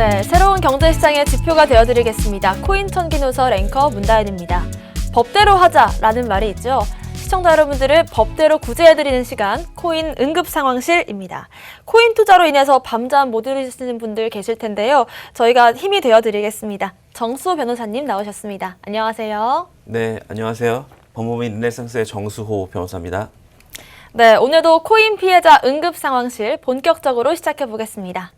네, 새로운 경제시장의 지표가 되어드리겠습니다. 코인천기누설 앵커 문다현입니다. 법대로 하자라는 말이 있죠. 시청자 여러분들을 법대로 구제해드리는 시간, 코인 응급상황실입니다. 코인 투자로 인해서 밤잠 못 이루시는 분들 계실 텐데요. 저희가 힘이 되어드리겠습니다. 정수호 변호사님 나오셨습니다. 안녕하세요. 네, 안녕하세요. 법무부인 르네상스의 정수호 변호사입니다. 네, 오늘도 코인 피해자 응급상황실 본격적으로 시작해 보겠습니다.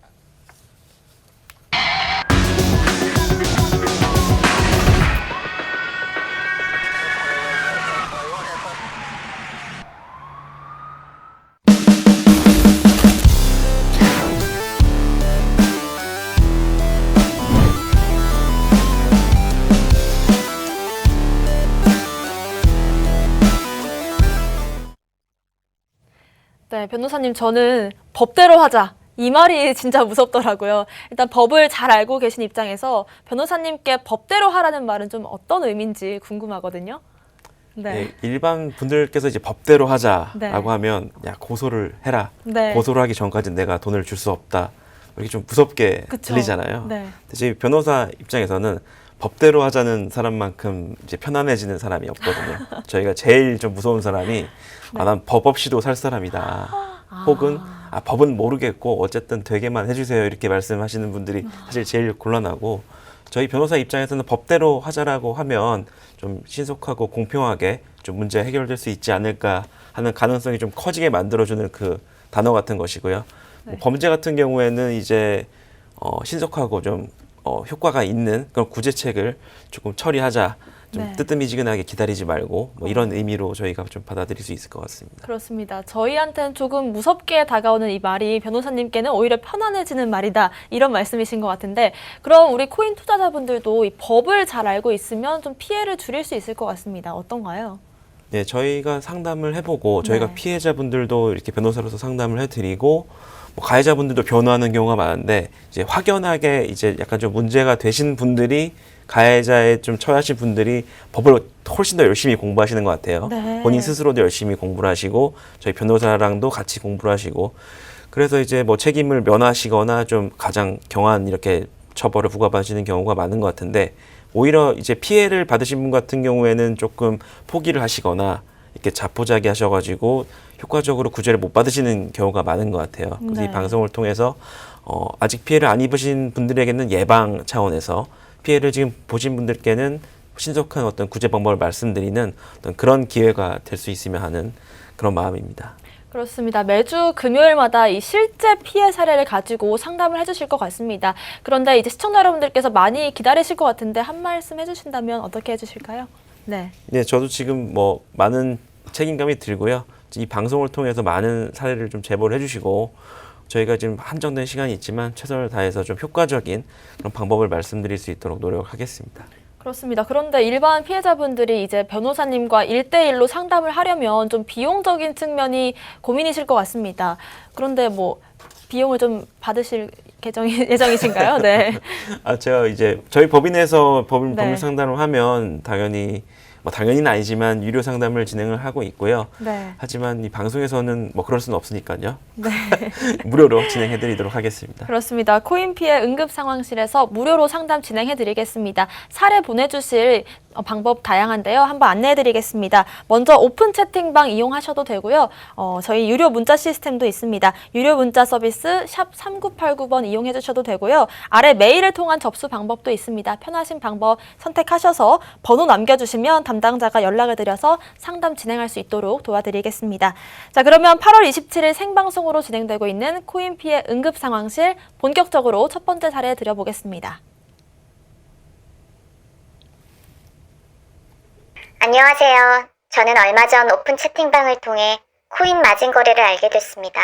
네, 변호사님, 저는 법대로 하자. 이 말이 진짜 무섭더라고요. 일단 법을 잘 알고 계신 입장에서 변호사님께 법대로 하라는 말은 좀 어떤 의미인지 궁금하거든요. 네. 네, 일반 분들께서 이제 법대로 하자라고 네. 하면 야 고소를 해라. 네. 고소를 하기 전까지는 내가 돈을 줄 수 없다. 이렇게 좀 무섭게 그쵸. 들리잖아요. 네. 근데 저희 변호사 입장에서는 법대로 하자는 사람만큼 이제 편안해지는 사람이 없거든요. 저희가 제일 좀 무서운 사람이 난 법 없이도 살 사람이다. 혹은 법은 모르겠고 어쨌든 되게만 해주세요 이렇게 말씀하시는 분들이 사실 제일 곤란하고, 저희 변호사 입장에서는 법대로 하자라고 하면 좀 신속하고 공평하게 좀 문제 해결될 수 있지 않을까 하는 가능성이 좀 커지게 만들어주는 그 단어 같은 것이고요. 네. 범죄 같은 경우에는 이제 신속하고 좀 효과가 있는 그런 구제책을 조금 처리하자. 좀 네. 뜨뜻미지근하게 기다리지 말고 뭐 이런 의미로 저희가 좀 받아들일 수 있을 것 같습니다. 그렇습니다. 저희한테는 조금 무섭게 다가오는 이 말이 변호사님께는 오히려 편안해지는 말이다. 이런 말씀이신 것 같은데, 그럼 우리 코인 투자자분들도 이 법을 잘 알고 있으면 좀 피해를 줄일 수 있을 것 같습니다. 어떤가요? 네, 저희가 상담을 해보고 저희가 네. 피해자분들도 이렇게 변호사로서 상담을 해드리고 뭐 가해자분들도 변호하는 경우가 많은데, 이제 확연하게 이제 약간 좀 문제가 되신 분들이, 가해자에 좀 처하신 분들이 법을 훨씬 더 열심히 공부하시는 것 같아요. 네. 본인 스스로도 열심히 공부를 하시고 저희 변호사랑도 같이 공부를 하시고, 그래서 이제 뭐 책임을 면하시거나 좀 가장 경한 이렇게 처벌을 부과받으시는 경우가 많은 것 같은데, 오히려 이제 피해를 받으신 분 같은 경우에는 조금 포기를 하시거나 이렇게 자포자기 하셔가지고 효과적으로 구제를 못 받으시는 경우가 많은 것 같아요. 그래서 네. 이 방송을 통해서 아직 피해를 안 입으신 분들에게는 예방 차원에서, 피해를 지금 보신 분들께는 신속한 어떤 구제 방법을 말씀드리는 어떤 그런 기회가 될 수 있으면 하는 그런 마음입니다. 그렇습니다. 매주 금요일마다 이 실제 피해 사례를 가지고 상담을 해주실 것 같습니다. 그런데 이제 시청자 여러분들께서 많이 기다리실 것 같은데 한 말씀 해주신다면 어떻게 해주실까요? 네. 네, 저도 지금 뭐 많은 책임감이 들고요. 이 방송을 통해서 많은 사례를 좀 제보를 해주시고, 저희가 지금 한정된 시간이 있지만 최선을 다해서 좀 효과적인 그런 방법을 말씀드릴 수 있도록 노력하겠습니다. 그렇습니다. 그런데 일반 피해자분들이 이제 변호사님과 1대1로 상담을 하려면 좀 비용적인 측면이 고민이실 것 같습니다. 그런데 뭐 비용을 좀 받으실 예정이신가요? 네. 제가 이제 저희 법인에서 네. 법률 상담을 하면 당연히는 아니지만 유료 상담을 진행을 하고 있고요. 네. 하지만 이 방송에서는 뭐 그럴 수는 없으니까요. 네. 무료로 진행해드리도록 하겠습니다. 그렇습니다. 코인 피해 응급 상황실에서 무료로 상담 진행해드리겠습니다. 사례 보내주실 방법 다양한데요. 한번 안내해드리겠습니다. 먼저 오픈 채팅방 이용하셔도 되고요. 저희 유료 문자 시스템도 있습니다. 유료 문자 서비스 샵 3989번 이용해주셔도 되고요. 아래 메일을 통한 접수 방법도 있습니다. 편하신 방법 선택하셔서 번호 남겨주시면 담당자가 연락을 드려서 상담 진행할 수 있도록 도와드리겠습니다. 자, 그러면 8월 27일 생방송으로 진행되고 있는 코인 피해 응급 상황실 본격적으로 첫 번째 사례 드려보겠습니다. 안녕하세요. 저는 얼마 전 오픈 채팅방을 통해 코인 마진 거래를 알게 됐습니다.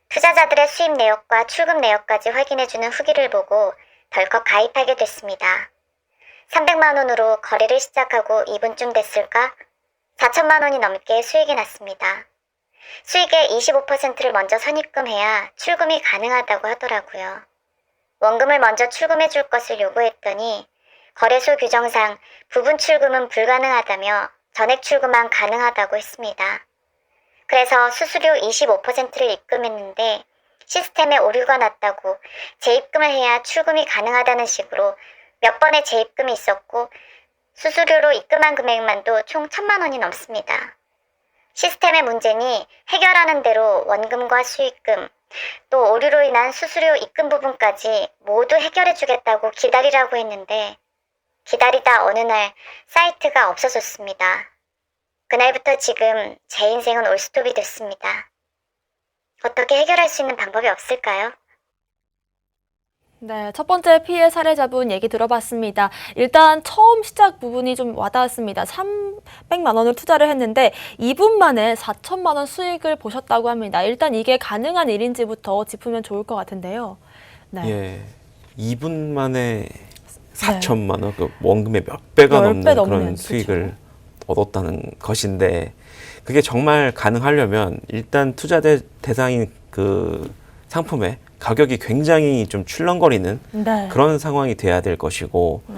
투자자들의 수입 내역과 출금 내역까지 확인해주는 후기를 보고 덜컥 가입하게 됐습니다. 300만 원으로 거래를 시작하고 2분쯤 됐을까? 4천만 원이 넘게 수익이 났습니다. 수익의 25%를 먼저 선입금해야 출금이 가능하다고 하더라고요. 원금을 먼저 출금해 줄 것을 요구했더니 거래소 규정상 부분 출금은 불가능하다며 전액 출금만 가능하다고 했습니다. 그래서 수수료 25%를 입금했는데 시스템에 오류가 났다고 재입금을 해야 출금이 가능하다는 식으로 몇 번의 재입금이 있었고 수수료로 입금한 금액만도 총 1,000만 원이 넘습니다. 시스템의 문제니 해결하는 대로 원금과 수익금, 또 오류로 인한 수수료 입금 부분까지 모두 해결해 주겠다고 기다리라고 했는데 기다리다 어느 날 사이트가 없어졌습니다. 그날부터 지금 제 인생은 올스톱이 됐습니다. 어떻게 해결할 수 있는 방법이 없을까요? 네, 첫 번째 피해 사례자분 얘기 들어봤습니다. 일단 처음 시작 부분이 좀 와닿았습니다. 300만 원을 투자를 했는데 2분 만에 4천만 원 수익을 보셨다고 합니다. 일단 이게 가능한 일인지부터 짚으면 좋을 것 같은데요. 네. 예, 2분 만에 4천만 원, 그 원금의 몇 배가 10배 넘는 넘는, 그런 수익을 얻었다는 것인데 그게 정말 가능하려면 일단 투자 대상인 그 상품의 가격이 굉장히 좀 출렁거리는 네. 그런 상황이 돼야 될 것이고 네.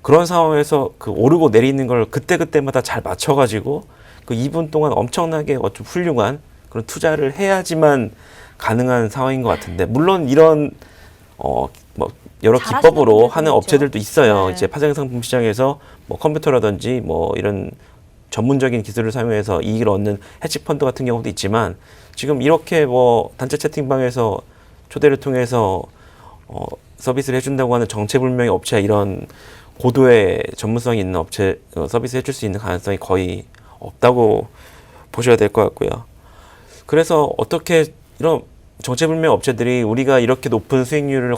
그런 상황에서 그 오르고 내리는 걸 그때그때마다 잘 맞춰가지고 그 2분 동안 엄청나게 좀 훌륭한 그런 투자를 해야지만 가능한 상황인 것 같은데 물론 이런 뭐 여러 잘하시는 기법으로 분들도 하는 있죠. 업체들도 있어요. 네. 이제 파생상품 시장에서 뭐 컴퓨터라든지 뭐 이런 전문적인 기술을 사용해서 이익을 얻는 헤지펀드 같은 경우도 있지만 지금 이렇게 뭐 단체 채팅방에서 초대를 통해서 서비스를 해준다고 하는 정체불명의 업체야 이런 고도의 전문성이 있는 업체 서비스 해줄 수 있는 가능성이 거의 없다고 보셔야 될 것 같고요. 그래서 어떻게 이런 정체불명 업체들이 우리가 이렇게 높은 수익률을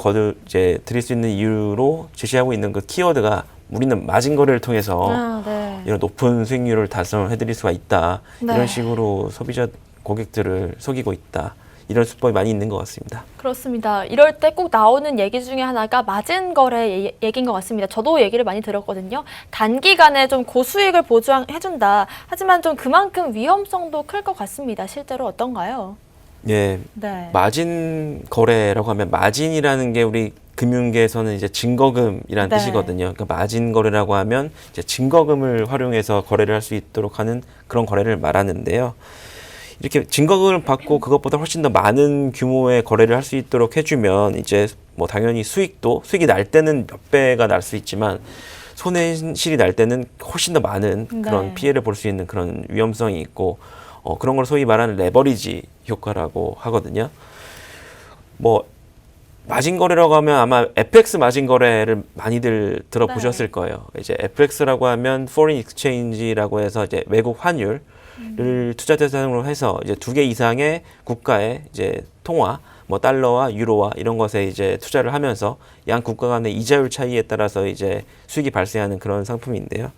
드릴 수 있는 이유로 제시하고 있는 그 키워드가 우리는 마진 거래를 통해서 네. 이런 높은 수익률을 달성을 해드릴 수가 있다. 네. 이런 식으로 소비자 고객들을 속이고 있다. 이런 수법이 많이 있는 것 같습니다. 그렇습니다. 이럴 때 꼭 나오는 얘기 중에 하나가 마진 거래 얘기인 것 같습니다. 저도 얘기를 많이 들었거든요. 단기간에 좀 고수익을 보장해준다. 하지만 좀 그만큼 위험성도 클 것 같습니다. 실제로 어떤가요? 예, 네. 마진 거래라고 하면 마진이라는 게 우리 금융계에서는 이제 증거금이라는 네. 뜻이거든요. 그러니까 마진 거래라고 하면 이제 증거금을 활용해서 거래를 할 수 있도록 하는 그런 거래를 말하는데요. 이렇게 증거금을 받고 그것보다 훨씬 더 많은 규모의 거래를 할 수 있도록 해주면 이제 뭐 당연히 수익이 날 때는 몇 배가 날 수 있지만 손해실이 날 때는 훨씬 더 많은 그런 네. 피해를 볼 수 있는 그런 위험성이 있고 그런 걸 소위 말하는 레버리지 효과라고 하거든요. 뭐 마진 거래라고 하면 아마 FX 마진 거래를 많이들 들어보셨을 거예요. 이제 FX라고 하면 Foreign Exchange라고 해서 이제 외국 환율 를 투자 대상으로 해서 이제 2개 이상의 국가의 이제 통화, 뭐 달러와 유로와 이런 것에 이제 투자를 하면서 양 국가 간의 이자율 차이에 따라서 이제 수익이 발생하는 그런 상품인데요.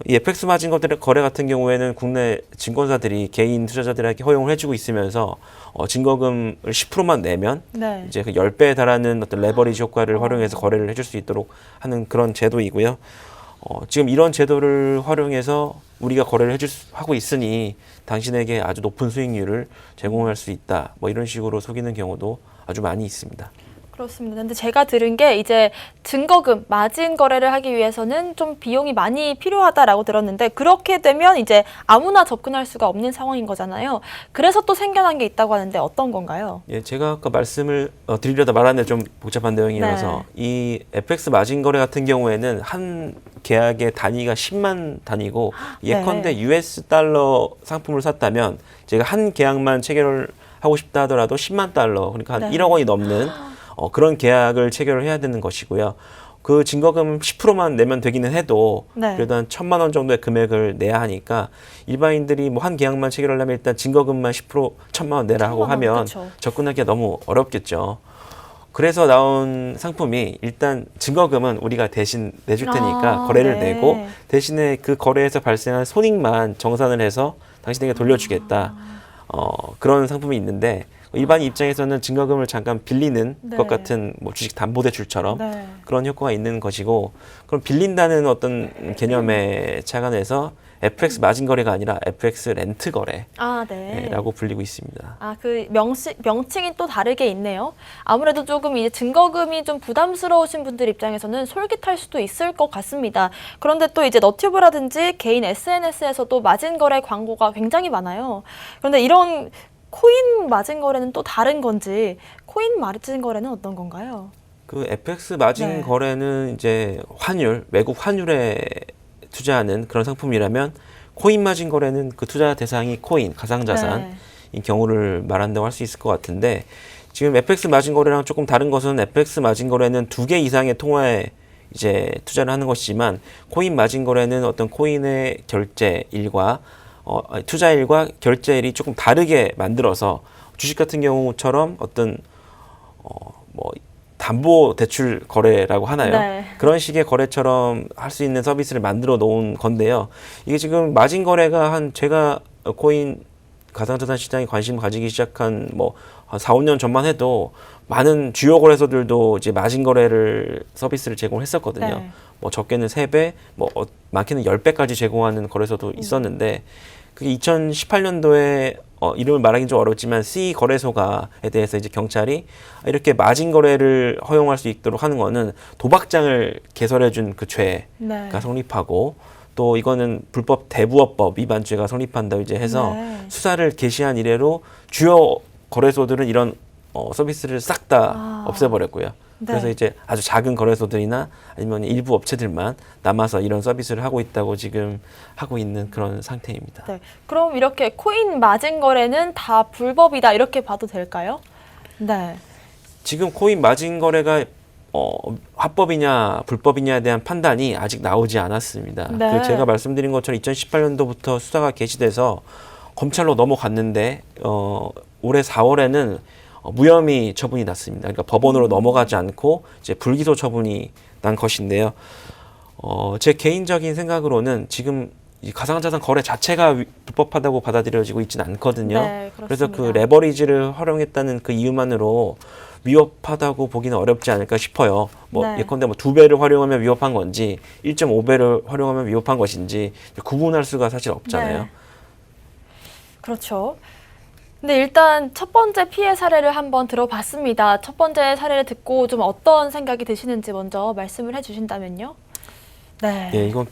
이 FX 마진 거래 같은 경우에는 국내 증권사들이 개인 투자자들에게 허용을 해주고 있으면서 증거금을 10%만 내면 네. 이제 그 10배에 달하는 어떤 레버리지 효과를 활용해서 거래를 해줄 수 있도록 하는 그런 제도이고요. 지금 이런 제도를 활용해서 우리가 거래를 하고 있으니 당신에게 아주 높은 수익률을 제공할 수 있다. 뭐 이런 식으로 속이는 경우도 아주 많이 있습니다. 그렇습니다. 근데 제가 들은 게 이제 증거금, 마진 거래를 하기 위해서는 좀 비용이 많이 필요하다라고 들었는데 그렇게 되면 이제 아무나 접근할 수가 없는 상황인 거잖아요. 그래서 또 생겨난 게 있다고 하는데 어떤 건가요? 예, 제가 아까 말씀을 드리려다 말았는데 좀 복잡한 내용이라서 이 FX 마진 거래 같은 경우에는 한 계약의 단위가 10만 단위고 예컨대 US 달러 상품을 샀다면 제가 한 계약만 체결을 하고 싶다 하더라도 10만 달러 그러니까 한 1억 원이 넘는 그런 계약을 체결을 해야 되는 것이고요. 그 증거금 10%만 내면 되기는 해도 그래도 한 1,000만 원 정도의 금액을 내야 하니까 일반인들이 뭐 한 계약만 체결하려면 일단 증거금만 10% 1,000만 원 내라고 하면 그쵸. 접근하기가 너무 어렵겠죠. 그래서 나온 상품이 일단 증거금은 우리가 대신 내줄 테니까 거래를 내고 대신에 그 거래에서 발생한 손익만 정산을 해서 당신에게 돌려주겠다. 그런 상품이 있는데 일반 입장에서는 증거금을 잠깐 빌리는 것 같은 뭐 주식 담보대출처럼 그런 효과가 있는 것이고 그럼 빌린다는 어떤 개념에 착안해서 FX 마진 거래가 아니라 FX 렌트 거래라고 불리고 있습니다. 그 명칭이 또 다르게 있네요. 아무래도 조금 이제 증거금이 좀 부담스러우신 분들 입장에서는 솔깃할 수도 있을 것 같습니다. 그런데 또 이제 너튜브라든지 개인 SNS에서도 마진 거래 광고가 굉장히 많아요. 그런데 이런 코인 마진 거래는 또 다른 건지, 코인 마진 거래는 어떤 건가요? 그 FX 마진 네. 거래는 이제 환율, 외국 환율에 투자하는 그런 상품이라면 코인 마진 거래는 그 투자 대상이 코인, 가상자산인 경우를 말한다고 할 수 있을 것 같은데 지금 FX 마진 거래랑 조금 다른 것은 FX 마진 거래는 2개 이상의 통화에 이제 투자를 하는 것이지만 코인 마진 거래는 어떤 코인의 결제일과 투자일과 결제일이 조금 다르게 만들어서 주식 같은 경우처럼 어떤 뭐 담보 대출 거래라고 하나요? 네. 그런 식의 거래처럼 할 수 있는 서비스를 만들어 놓은 건데요. 이게 지금 마진 거래가 제가 코인 가상자산 시장에 관심 가지기 시작한 한 4, 5년 전만 해도 많은 주요 거래소들도 이제 마진 거래를 서비스를 제공했었거든요. 네. 적게는 3배, 많게는 10배까지 제공하는 거래소도 있었는데 그게 2018년도에 이름을 말하기는 좀 어렵지만 C 거래소가에 대해서 이제 경찰이 이렇게 마진 거래를 허용할 수 있도록 하는 거는 도박장을 개설해준 그 죄가 네. 성립하고 또 이거는 불법 대부업법 위반죄가 성립한다 이제 해서 네. 수사를 개시한 이래로 주요 거래소들은 이런 서비스를 싹 다 없애버렸고요. 네. 그래서 이제 아주 작은 거래소들이나 아니면 일부 업체들만 남아서 이런 서비스를 하고 있다고 지금 하고 있는 그런 상태입니다. 네. 그럼 이렇게 코인 마진 거래는 다 불법이다 이렇게 봐도 될까요? 네. 지금 코인 마진 거래가 합법이냐 불법이냐에 대한 판단이 아직 나오지 않았습니다. 네. 제가 말씀드린 것처럼 2018년도부터 수사가 개시돼서 검찰로 넘어갔는데 올해 4월에는 무혐의 처분이 났습니다. 그러니까 법원으로 넘어가지 않고 이제 불기소 처분이 난 것인데요. 제 개인적인 생각으로는 지금 이 가상자산 거래 자체가 불법하다고 받아들여지고 있지는 않거든요. 네, 그래서 그 그렇습니다. 레버리지를 활용했다는 그 이유만으로 위협하다고 보기는 어렵지 않을까 싶어요. 네. 예컨대 2배를 활용하면 위협한 건지 1.5배를 활용하면 위협한 것인지 구분할 수가 사실 없잖아요. 네. 그렇죠. 근데 일단 첫 번째 피해 사례를 한번 들어봤습니다. 첫 번째 사례를 듣고 좀 어떤 생각이 드시는지 먼저 말씀을 해주신다면요. 네. 예, 이건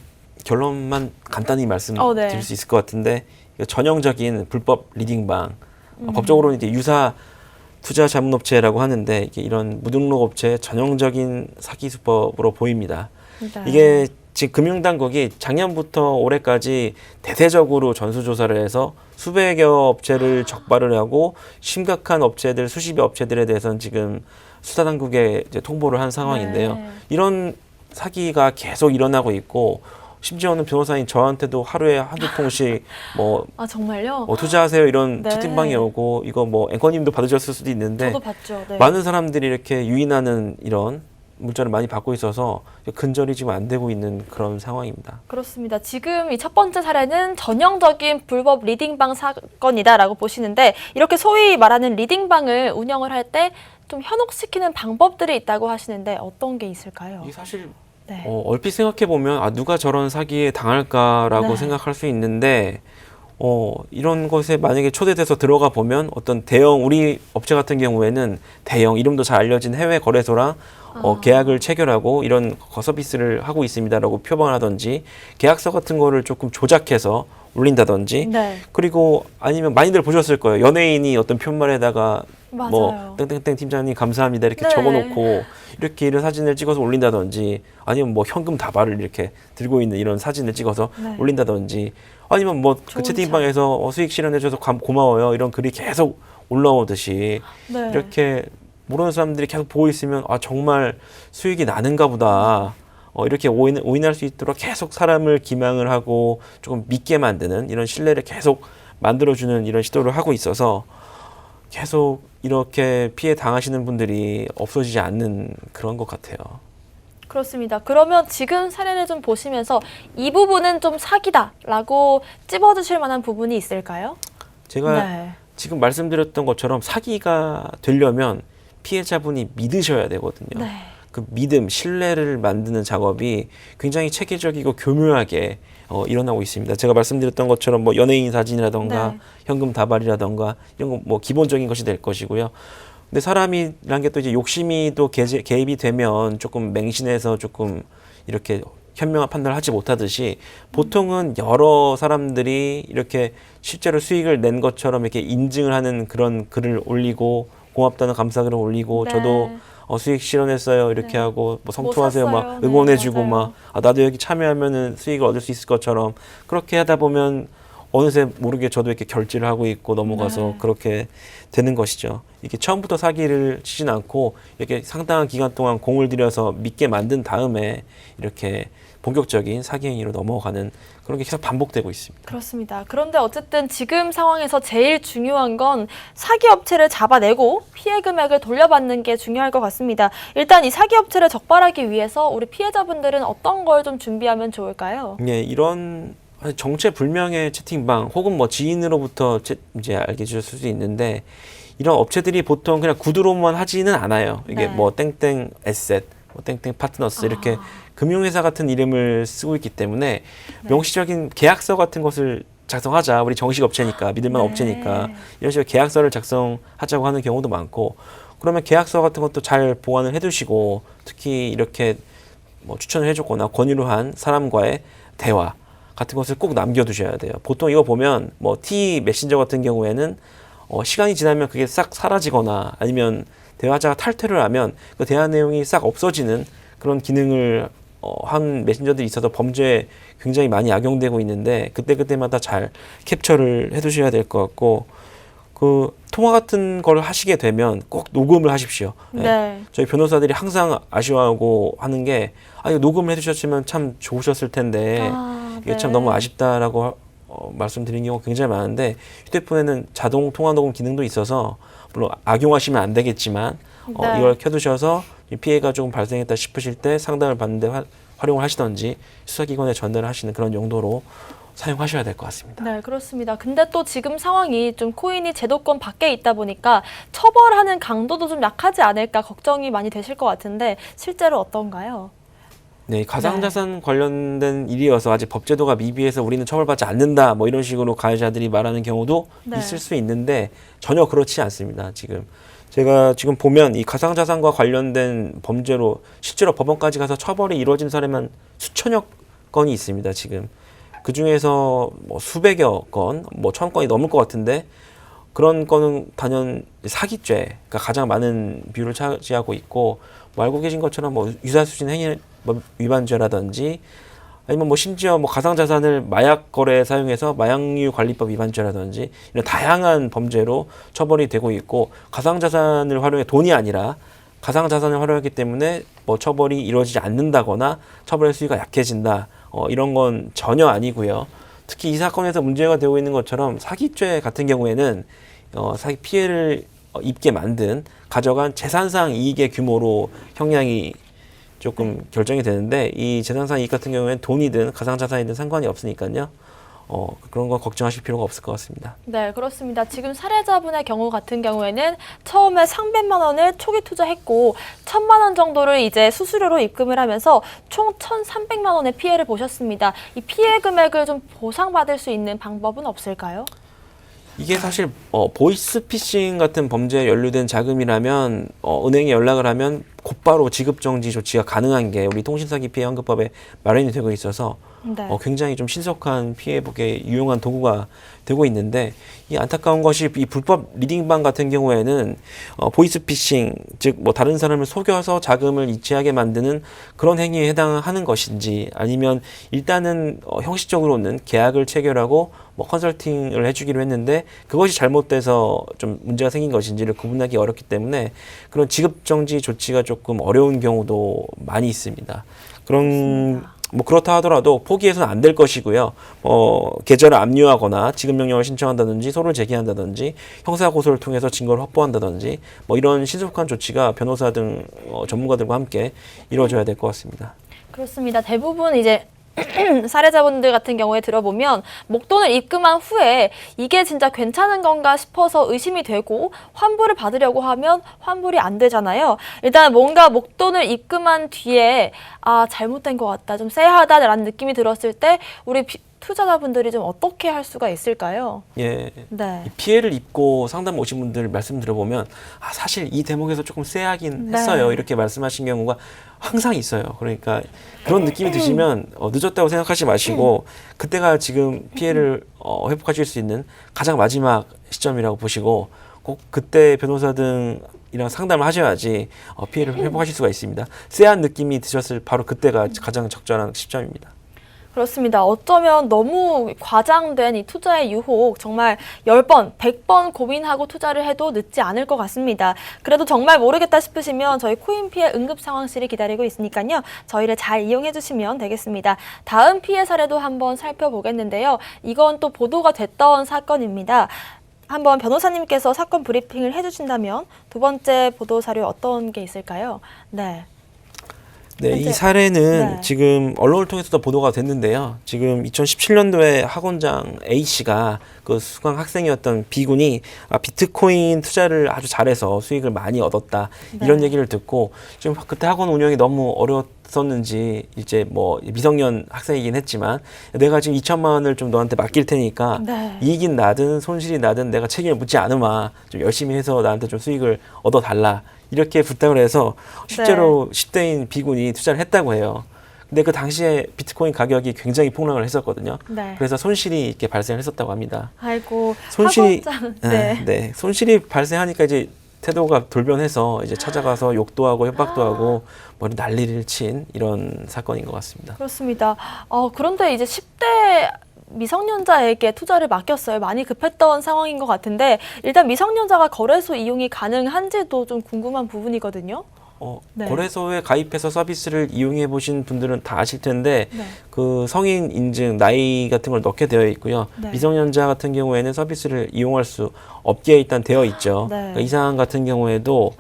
결론만 간단히 말씀드릴 네. 수 있을 것 같은데 전형적인 불법 리딩방 법적으로는 이제 유사 투자 자문업체라고 하는데 이런 무등록 업체의 전형적인 사기 수법으로 보입니다. 네. 이게 지금 금융당국이 작년부터 올해까지 대대적으로 전수조사를 해서 수백여 업체를 적발을 하고 심각한 업체들 수십여 업체들에 대해서는 지금 수사당국에 이제 통보를 한 상황인데요. 네. 이런 사기가 계속 일어나고 있고 심지어는 변호사인 저한테도 하루에 한두 통씩 아 정말요? 투자하세요 이런 네. 채팅방이 오고 이거 앵커님도 받으셨을 수도 있는데 저도 봤죠. 네. 많은 사람들이 이렇게 유인하는 이런 문자를 많이 받고 있어서 근절이 지금 안 되고 있는 그런 상황입니다. 그렇습니다. 지금 이 첫 번째 사례는 전형적인 불법 리딩방 사건이다라고 보시는데 이렇게 소위 말하는 리딩방을 운영을 할 때 좀 현혹시키는 방법들이 있다고 하시는데 어떤 게 있을까요? 이게 사실 네. 얼핏 생각해 보면 누가 저런 사기에 당할까라고 네. 생각할 수 있는데 이런 것에 만약에 초대돼서 들어가 보면 어떤 대형 우리 업체 같은 경우에는 대형 이름도 잘 알려진 해외 거래소랑 계약을 체결하고 이런 서비스를 하고 있습니다라고 표방하든지 계약서 같은 거를 조금 조작해서 올린다든지 네. 그리고 아니면 많이들 보셨을 거예요. 연예인이 어떤 편말에다가 맞아요. 땡땡땡 팀장님 감사합니다 이렇게 네. 적어놓고 이렇게 이런 사진을 찍어서 올린다든지 아니면 현금 다발을 이렇게 들고 있는 이런 사진을 찍어서 네. 올린다든지 아니면 그 좋은 채팅방에서 수익 실현해줘서 고마워요 이런 글이 계속 올라오듯이 네. 이렇게 모르는 사람들이 계속 보고 있으면 정말 수익이 나는가 보다 이렇게 오인할 수 있도록 계속 사람을 기망을 하고 조금 믿게 만드는 이런 신뢰를 계속 만들어주는 이런 시도를 하고 있어서 계속 이렇게 피해 당하시는 분들이 없어지지 않는 그런 것 같아요. 그렇습니다. 그러면 지금 사례를 좀 보시면서 이 부분은 좀 사기다라고 찝어주실 만한 부분이 있을까요? 제가 네. 지금 말씀드렸던 것처럼 사기가 되려면 피해자분이 믿으셔야 되거든요. 네. 그 믿음, 신뢰를 만드는 작업이 굉장히 체계적이고 교묘하게 일어나고 있습니다. 제가 말씀드렸던 것처럼 연예인 사진이라던가 네. 현금 다발이라던가 이런 거 기본적인 것이 될 것이고요. 근데 사람이란 게 또 이제 욕심이 또 개입이 되면 조금 맹신해서 조금 이렇게 현명한 판단을 하지 못하듯이 보통은 여러 사람들이 이렇게 실제로 수익을 낸 것처럼 이렇게 인증을 하는 그런 글을 올리고 고맙다는 감사글을 올리고 네. 저도 수익 실현했어요 이렇게 네. 하고 뭐 성투하세요 뭐 막 샀어요. 응원해주고 네, 막 나도 여기 참여하면은 수익을 얻을 수 있을 것처럼 그렇게 하다 보면 어느새 모르게 저도 이렇게 결제를 하고 있고 넘어가서 네. 그렇게 되는 것이죠. 이게 처음부터 사기를 치진 않고 이렇게 상당한 기간 동안 공을 들여서 믿게 만든 다음에 이렇게 본격적인 사기 행위로 넘어가는 그런 게 계속 반복되고 있습니다. 그렇습니다. 그런데 어쨌든 지금 상황에서 제일 중요한 건 사기 업체를 잡아내고 피해 금액을 돌려받는 게 중요할 것 같습니다. 일단 이 사기 업체를 적발하기 위해서 우리 피해자분들은 어떤 걸 좀 준비하면 좋을까요? 예, 이런 정체불명의 채팅방 혹은 뭐 지인으로부터 이제 알게 주실 수 있는데 이런 업체들이 보통 그냥 구두로만 하지는 않아요. 이게 네. 뭐 땡땡 에셋, 뭐 땡땡 파트너스 이렇게 금융회사 같은 이름을 쓰고 있기 때문에 명시적인 계약서 같은 것을 작성하자. 우리 정식 업체니까 믿을만 네. 업체니까 이런 식으로 계약서를 작성하자고 하는 경우도 많고 그러면 계약서 같은 것도 잘 보완을 해두시고 특히 이렇게 뭐 추천을 해줬거나 권유를 한 사람과의 대화 같은 것을 꼭 남겨두셔야 돼요. 보통 이거 보면 뭐 T 메신저 같은 경우에는 시간이 지나면 그게 싹 사라지거나 아니면 대화자가 탈퇴를 하면 그 대화 내용이 싹 없어지는 그런 기능을 한 메신저들이 있어서 범죄에 굉장히 많이 악용되고 있는데 그때마다 잘 캡처를 해두셔야 될 것 같고 그 통화 같은 걸 하시게 되면 꼭 녹음을 하십시오. 네. 저희 변호사들이 항상 아쉬워하고 하는 게 이거 녹음을 해주셨으면 참 좋으셨을 텐데 이게 참 네. 너무 아쉽다라고 말씀드린 경우가 굉장히 많은데 휴대폰에는 자동 통화 녹음 기능도 있어서 물론 악용하시면 안 되겠지만 네. 이걸 켜두셔서 피해가 조금 발생했다 싶으실 때 상담을 받는데 활용을 하시던지 수사기관에 전달을 하시는 그런 용도로 사용하셔야 될 것 같습니다. 네, 그렇습니다. 근데 또 지금 상황이 좀 코인이 제도권 밖에 있다 보니까 처벌하는 강도도 좀 약하지 않을까 걱정이 많이 되실 것 같은데 실제로 어떤가요? 네, 가상자산 관련된 일이어서 아직 법제도가 미비해서 우리는 처벌받지 않는다 뭐 이런 식으로 가해자들이 말하는 경우도 네. 있을 수 있는데 전혀 그렇지 않습니다. 제가 지금 보면 이 가상자산과 관련된 범죄로 실제로 법원까지 가서 처벌이 이루어진 사례만 수천여 건이 있습니다. 지금 그 중에서 뭐 수백여 건, 뭐 1000건이 넘을 것 같은데 그런 건은 단연 사기죄가 가장 많은 비율을 차지하고 있고 뭐 알고 계신 것처럼 뭐 유사수진 행위 위반죄라든지 아니면 뭐 심지어 뭐 가상자산을 마약 거래에 사용해서 마약류 관리법 위반죄라든지 이런 다양한 범죄로 처벌이 되고 있고 가상자산을 활용해 돈이 아니라 가상자산을 활용했기 때문에 뭐 처벌이 이루어지지 않는다거나 처벌의 수위가 약해진다. 이런 건 전혀 아니고요. 특히 이 사건에서 문제가 되고 있는 것처럼 사기죄 같은 경우에는 사기 피해를 입게 만든 가져간 재산상 이익의 규모로 형량이 조금 결정이 되는데 이 재산상 이익 같은 경우에는 돈이든 가상자산이든 상관이 없으니까요. 그런 거 걱정하실 필요가 없을 것 같습니다. 네, 그렇습니다. 지금 사례자분의 경우 같은 경우에는 처음에 300만 원을 초기 투자했고 1000만 원 정도를 이제 수수료로 입금을 하면서 총 1300만 원의 피해를 보셨습니다. 이 피해 금액을 좀 보상받을 수 있는 방법은 없을까요? 이게 사실 보이스피싱 같은 범죄에 연루된 자금이라면 은행에 연락을 하면 곧바로 지급정지 조치가 가능한 게 우리 통신사기 피해 환급법에 마련이 되고 있어서 네. 굉장히 좀 신속한 피해 회복에 유용한 도구가 되고 있는데 이 안타까운 것이 이 불법 리딩방 같은 경우에는 보이스피싱 즉 뭐 다른 사람을 속여서 자금을 이체하게 만드는 그런 행위에 해당하는 것인지 아니면 일단은 형식적으로는 계약을 체결하고 뭐 컨설팅을 해주기로 했는데 그것이 잘못돼서 좀 문제가 생긴 것인지를 구분하기 어렵기 때문에 그런 지급정지 조치가 조금 어려운 경우도 많이 있습니다. 뭐 그렇다 하더라도 포기해서는 안 될 것이고요. 계좌를 압류하거나 지급 명령을 신청한다든지 소를 제기한다든지 형사 고소를 통해서 증거를 확보한다든지 뭐 이런 신속한 조치가 변호사 등 전문가들과 함께 이루어져야 될 것 같습니다. 그렇습니다. 대부분 이제 사례자분들 같은 경우에 들어보면 목돈을 입금한 후에 이게 진짜 괜찮은 건가 싶어서 의심이 되고 환불을 받으려고 하면 환불이 안 되잖아요. 일단 뭔가 목돈을 입금한 뒤에 잘못된 것 같다, 좀 쎄하다라는 느낌이 들었을 때 우리 투자자분들이 좀 어떻게 할 수가 있을까요? 예. 네. 이 피해를 입고 상담 오신 분들 말씀 들어보면 사실 이 대목에서 조금 쎄하긴 네. 했어요. 이렇게 말씀하신 경우가 항상 있어요. 그러니까 그런 느낌이 드시면 늦었다고 생각하지 마시고 그때가 지금 피해를 회복하실 수 있는 가장 마지막 시점이라고 보시고 꼭 그때 변호사 등이랑 상담을 하셔야지 피해를 회복하실 수가 있습니다. 쎄한 느낌이 드셨을 바로 그때가 가장 적절한 시점입니다. 그렇습니다. 어쩌면 너무 과장된 이 투자의 유혹, 정말 10번, 100번 고민하고 투자를 해도 늦지 않을 것 같습니다. 그래도 정말 모르겠다 싶으시면 저희 코인 피해 응급 상황실이 기다리고 있으니까요. 저희를 잘 이용해 주시면 되겠습니다. 다음 피해 사례도 한번 살펴보겠는데요. 이건 또 보도가 됐던 사건입니다. 한번 변호사님께서 사건 브리핑을 해주신다면 두 번째 보도 자료 어떤 게 있을까요? 네. 네, 이 현재- 사례는 네. 지금 언론을 통해서도 보도가 됐는데요. 지금 2017년도에 학원장 A씨가 그 수강 학생이었던 B군이 비트코인 투자를 아주 잘해서 수익을 많이 얻었다. 이런 네. 얘기를 듣고 지금 그때 학원 운영이 너무 어려웠었는지 이제 뭐 미성년 학생이긴 했지만 내가 지금 2천만 원을 좀 너한테 맡길 테니까 네. 이익이 나든 손실이 나든 내가 책임을 묻지 않으마. 좀 열심히 해서 나한테 좀 수익을 얻어달라. 이렇게 부탁을 해서 실제로 10대인 B군이 투자를 했다고 해요. 근데 그 당시에 비트코인 가격이 굉장히 폭락을 했었거든요. 네. 그래서 손실이 이렇게 발생했었다고 합니다. 아이고, 손실이 학원장, 네. 네. 손실이 발생하니까 이제 태도가 돌변해서 이제 찾아가서 욕도 하고 협박도 하고 머리 난리를 친 이런 사건인 것 같습니다. 그렇습니다. 그런데 이제 10대 미성년자에게 투자를 맡겼어요. 많이 급했던 상황인 것 같은데 일단 미성년자가 거래소 이용이 가능한지도 좀 궁금한 부분이거든요. 네. 거래소에 가입해서 서비스를 이용해 보신 분들은 다 아실 텐데 네. 그 성인 인증 나이 같은 걸 넣게 되어 있고요. 네. 미성년자 같은 경우에는 서비스를 이용할 수 없게 일단 되어 있죠. 네. 그러니까 이 상황 같은 경우에도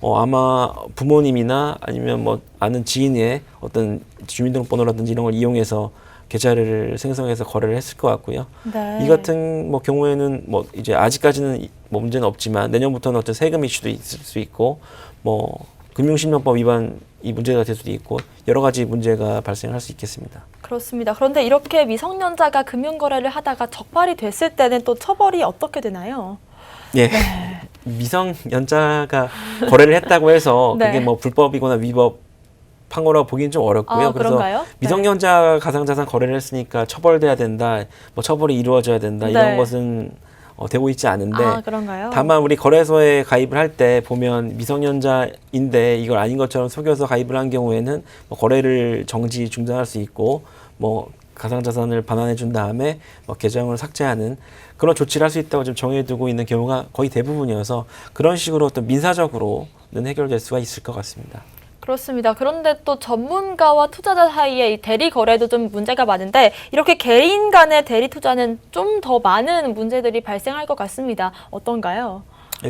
아마 부모님이나 아니면 뭐 아는 지인의 어떤 주민등록번호라든지 이런 걸 이용해서 계좌를 생성해서 거래를 했을 것 같고요. 네. 이 같은 뭐 경우에는 뭐 이제 아직까지는 뭐 문제는 없지만 내년부터는 어떤 세금 이슈도 있을 수 있고 뭐 금융실명법 위반이 문제가 될 수도 있고 여러 가지 문제가 발생할 수 있겠습니다. 그렇습니다. 그런데 이렇게 미성년자가 금융거래를 하다가 적발이 됐을 때는 또 처벌이 어떻게 되나요? 예. 미성년자가 거래를 했다고 해서 네. 그게 뭐 불법이거나 위법 판거라고 보기는 좀 어렵고요. 그래서 그런가요? 네. 미성년자가 가상자산 거래를 했으니까 처벌돼야 된다, 뭐 처벌이 이루어져야 된다 네. 이런 것은 되고 있지 않은데 그런가요? 다만 우리 거래소에 가입을 할 때 보면 미성년자인데 이걸 아닌 것처럼 속여서 가입을 한 경우에는 뭐 거래를 정지 중단할 수 있고 뭐 가상자산을 반환해 준 다음에 뭐 계정을 삭제하는 그런 조치를 할 수 있다고 좀 정해두고 있는 경우가 거의 대부분이어서 그런 식으로 어떤 민사적으로는 해결될 수가 있을 것 같습니다. 그렇습니다. 그런데 또 전문가와 투자자 사이에 이 대리 거래도 좀 문제가 많은데 이렇게 개인 간의 대리 투자는 좀 더 많은 문제들이 발생할 것 같습니다. 어떤가요?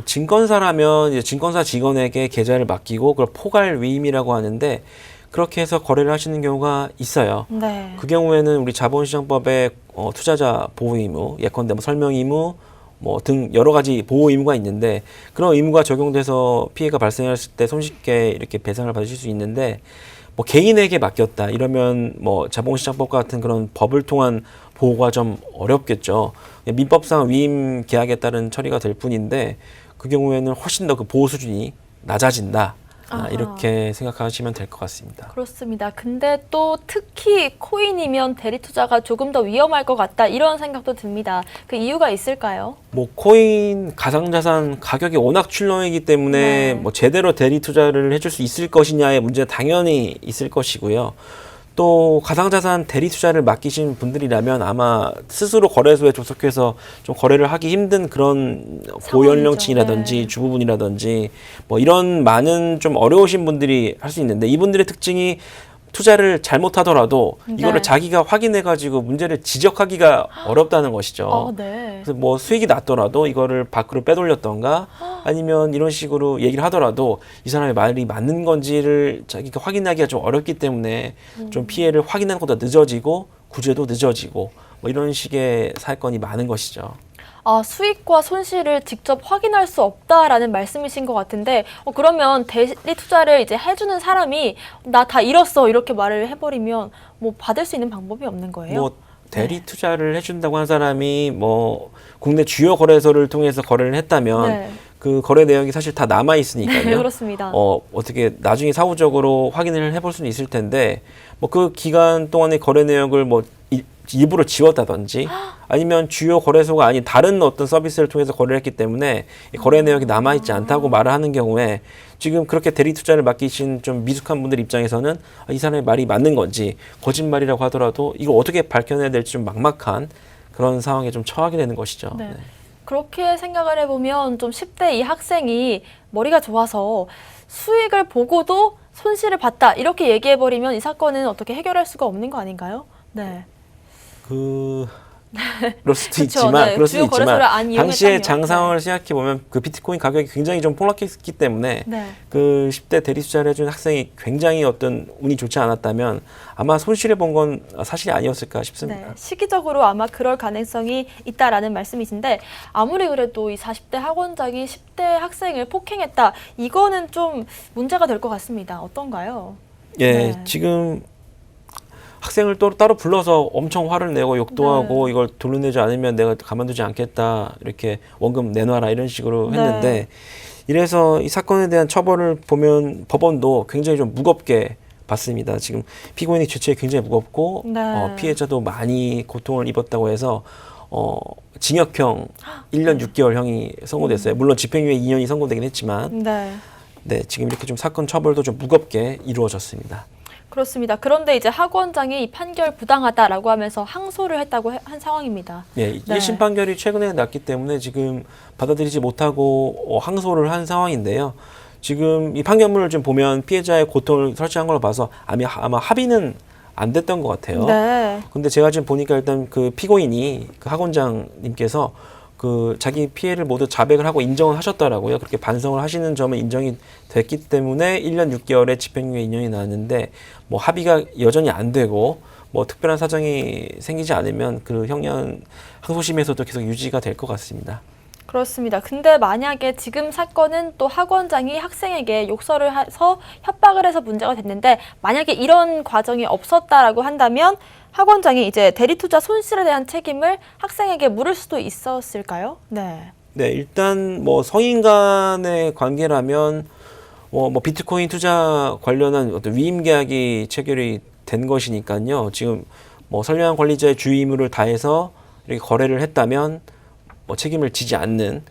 증권사라면 이제 증권사 직원에게 계좌를 맡기고 그걸 포괄 위임이라고 하는데 그렇게 해서 거래를 하시는 경우가 있어요. 네. 그 경우에는 우리 자본시장법에 투자자 보호 의무, 예컨대 뭐 설명 의무 뭐 등 여러 가지 보호 의무가 있는데 그런 의무가 적용돼서 피해가 발생했을 때 손쉽게 이렇게 배상을 받으실 수 있는데 뭐 개인에게 맡겼다 이러면 뭐 자본시장법 같은 그런 법을 통한 보호가 좀 어렵겠죠. 민법상 위임 계약에 따른 처리가 될 뿐인데 그 경우에는 훨씬 더 그 보호 수준이 낮아진다. 이렇게 생각하시면 될 것 같습니다. 그렇습니다. 근데 또 특히 코인이면 대리 투자가 조금 더 위험할 것 같다 이런 생각도 듭니다. 그 이유가 있을까요? 뭐 코인 가상자산 가격이 워낙 출렁이기 때문에 네. 뭐 제대로 대리 투자를 해줄 수 있을 것이냐의 문제는 당연히 있을 것이고요. 또 가상자산 대리 투자를 맡기신 분들이라면 아마 스스로 거래소에 접속해서 좀 거래를 하기 힘든 그런 고연령층이라든지 네. 주부분이라든지 뭐 이런 많은 좀 어려우신 분들이 할 수 있는데 이분들의 특징이 투자를 잘못하더라도 이거를 네. 자기가 확인해가지고 문제를 지적하기가 어렵다는 것이죠. 네. 그래서 뭐 수익이 났더라도 이거를 밖으로 빼돌렸던가 아니면 이런 식으로 얘기를 하더라도 이 사람의 말이 맞는 건지를 자기가 확인하기가 좀 어렵기 때문에 좀 피해를 확인하는 것보다 늦어지고 구제도 늦어지고 뭐 이런 식의 사건이 많은 것이죠. 수익과 손실을 직접 확인할 수 없다라는 말씀이신 것 같은데 그러면 대리 투자를 이제 해주는 사람이 나 다 잃었어 이렇게 말을 해버리면 뭐 받을 수 있는 방법이 없는 거예요? 뭐 대리 투자를 해준다고 한 사람이 뭐 국내 주요 거래소를 통해서 거래를 했다면 네. 그 거래 내역이 사실 다 남아 있으니까요. 네, 그렇습니다. 어떻게 나중에 사후적으로 확인을 해볼 수는 있을 텐데 뭐 그 기간 동안의 거래 내역을 뭐 일부러 지웠다든지 아니면 주요 거래소가 아닌 다른 어떤 서비스를 통해서 거래를 했기 때문에 이 거래 내역이 남아있지 않다고 말을 하는 경우에 지금 그렇게 대리 투자를 맡기신 좀 미숙한 분들 입장에서는 이 사람의 말이 맞는 건지 거짓말이라고 하더라도 이걸 어떻게 밝혀내야 될지 좀 막막한 그런 상황에 좀 처하게 되는 것이죠. 네. 네. 그렇게 생각을 해보면 좀 10대 이 학생이 머리가 좋아서 수익을 보고도 손실을 봤다 이렇게 얘기해버리면 이 사건은 어떻게 해결할 수가 없는 거 아닌가요? 네. 그럴 수도 그쵸, 있지만, 네. 그럴 수도 주요 거래소를 있지만, 안 당시에 이용했다면. 장 상황을 생각해 보면 그 비트코인 가격이 굉장히 좀 폭락했기 때문에 네. 그 10대 대리 투자를 해준 학생이 굉장히 어떤 운이 좋지 않았다면 아마 손실을 본 건 사실이 아니었을까 싶습니다. 네, 시기적으로 아마 그럴 가능성이 있다라는 말씀이신데 아무리 그래도 이 40대 학원장이 10대 학생을 폭행했다 이거는 좀 문제가 될 것 같습니다. 어떤가요? 예, 네. 지금 학생을 또 따로 불러서 엄청 화를 내고 욕도 네. 하고 이걸 돌려내지 않으면 내가 가만두지 않겠다 이렇게 원금 내놔라 이런 식으로 네. 했는데 이래서 이 사건에 대한 처벌을 보면 법원도 굉장히 좀 무겁게 봤습니다. 지금 피고인의 죄책이 굉장히 무겁고 네. 피해자도 많이 고통을 입었다고 해서 징역형 1년 6개월형이 선고됐어요. 물론 집행유예 2년이 선고되긴 했지만 네. 네, 지금 이렇게 좀 사건 처벌도 좀 무겁게 이루어졌습니다. 그렇습니다. 그런데 이제 학원장이 이 판결 부당하다라고 하면서 항소를 했다고 한 상황입니다. 네, 네. 1심 판결이 최근에 났기 때문에 지금 받아들이지 못하고 항소를 한 상황인데요. 지금 이 판결문을 좀 보면 피해자의 고통을 설치한 걸로 봐서 아마 합의는 안 됐던 것 같아요. 네. 근데 제가 지금 보니까 일단 그 피고인이 그 학원장님께서 그 자기 피해를 모두 자백을 하고 인정을 하셨더라고요. 그렇게 반성을 하시는 점은 인정이 됐기 때문에 1년 6개월의 집행유예 2년이 나왔는데 뭐 합의가 여전히 안 되고 뭐 특별한 사정이 생기지 않으면 그 형량 항소심에서도 계속 유지가 될 것 같습니다. 그렇습니다. 근데 만약에 지금 사건은 또 학원장이 학생에게 욕설을 해서 협박을 해서 문제가 됐는데 만약에 이런 과정이 없었다라고 한다면 학원장이 이제 대리투자 손실에 대한 책임을 학생에게 물을 수도 있었을까요? 네. 네, 일단 뭐 성인 간의 관계라면 뭐 비트코인 투자 관련한 어떤 위임 계약이 체결이 된 것이니까요. 지금 뭐 선량한 관리자의 주의 의무를 다해서 이렇게 거래를 했다면 뭐 책임을 지지 않는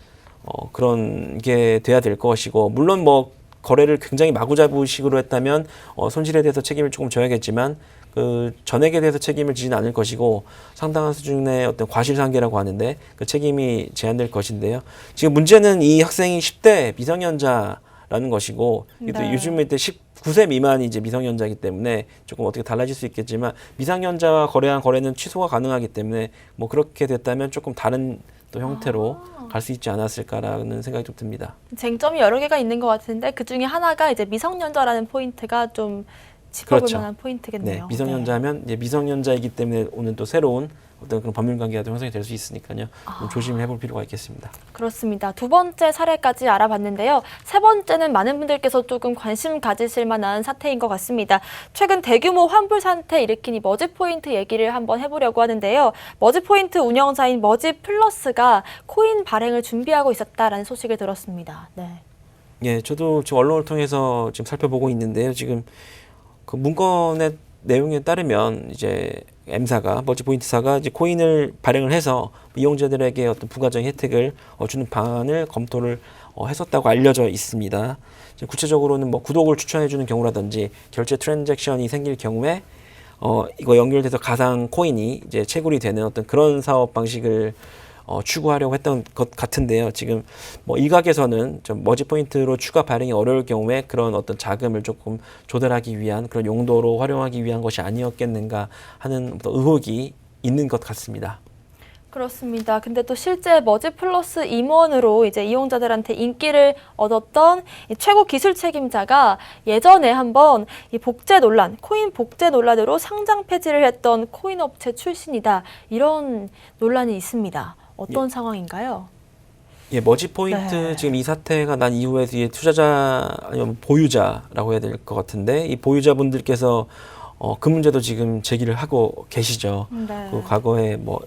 그런 게 돼야 될 것이고 물론 뭐 거래를 굉장히 마구잡이식으로 했다면 손실에 대해서 책임을 조금 져야겠지만 그 전액에 대해서 책임을 지지는 않을 것이고 상당한 수준의 어떤 과실상계라고 하는데 그 책임이 제한될 것인데요. 지금 문제는 이 학생이 10대 미성년자라는 것이고 네. 요즘에 19세 미만이 이제 미성년자이기 때문에 조금 어떻게 달라질 수 있겠지만 미성년자와 거래한 거래는 취소가 가능하기 때문에 뭐 그렇게 됐다면 조금 다른 또 형태로 갈 수 있지 않았을까라는 생각이 좀 듭니다. 쟁점이 여러 개가 있는 것 같은데 그 중에 하나가 이제 미성년자라는 포인트가 좀 짚어볼 그렇죠. 만한 포인트겠네요. 네, 미성년자면 이제 미성년자이기 때문에 오는 또 새로운 어떤 그런 법률 관계가 또 형성이 될 수 있으니까요. 좀 조심을 해볼 필요가 있겠습니다. 그렇습니다. 두 번째 사례까지 알아봤는데요. 세 번째는 많은 분들께서 조금 관심 가지실 만한 사태인 것 같습니다. 최근 대규모 환불 사태 일으킨 이 머지포인트 얘기를 한번 해보려고 하는데요. 머지포인트 운영자인 머지플러스가 코인 발행을 준비하고 있었다라는 소식을 들었습니다. 네. 예, 저도 지금 언론을 통해서 지금 살펴보고 있는데요. 지금 그 문건의 내용에 따르면 이제 M사가 머지포인트사가 이제 코인을 발행을 해서 이용자들에게 어떤 부가적인 혜택을 주는 방안을 검토를 했었다고 알려져 있습니다. 구체적으로는 뭐 구독을 추천해주는 경우라든지 결제 트랜잭션이 생길 경우에 이거 연결돼서 가상 코인이 이제 채굴이 되는 어떤 그런 사업 방식을 추구하려고 했던 것 같은데요. 지금 뭐 일각에서는 좀 머지 포인트로 추가 발행이 어려울 경우에 그런 어떤 자금을 조금 조달하기 위한 그런 용도로 활용하기 위한 것이 아니었겠는가 하는 어떤 의혹이 있는 것 같습니다. 그렇습니다. 근데 또 실제 머지플러스 임원으로 이제 이용자들한테 인기를 얻었던 이 최고 기술 책임자가 예전에 한번 이 복제 논란, 코인 복제 논란으로 상장 폐지를 했던 코인 업체 출신이다. 이런 논란이 있습니다. 어떤 상황인가요? 예, 머지 포인트 네. 지금 이 사태가 난 이후에 뒤에 투자자 아니면 보유자라고 해야 될 것 같은데 이 보유자분들께서 그 문제도 지금 제기를 하고 계시죠. 네. 그 과거에 뭐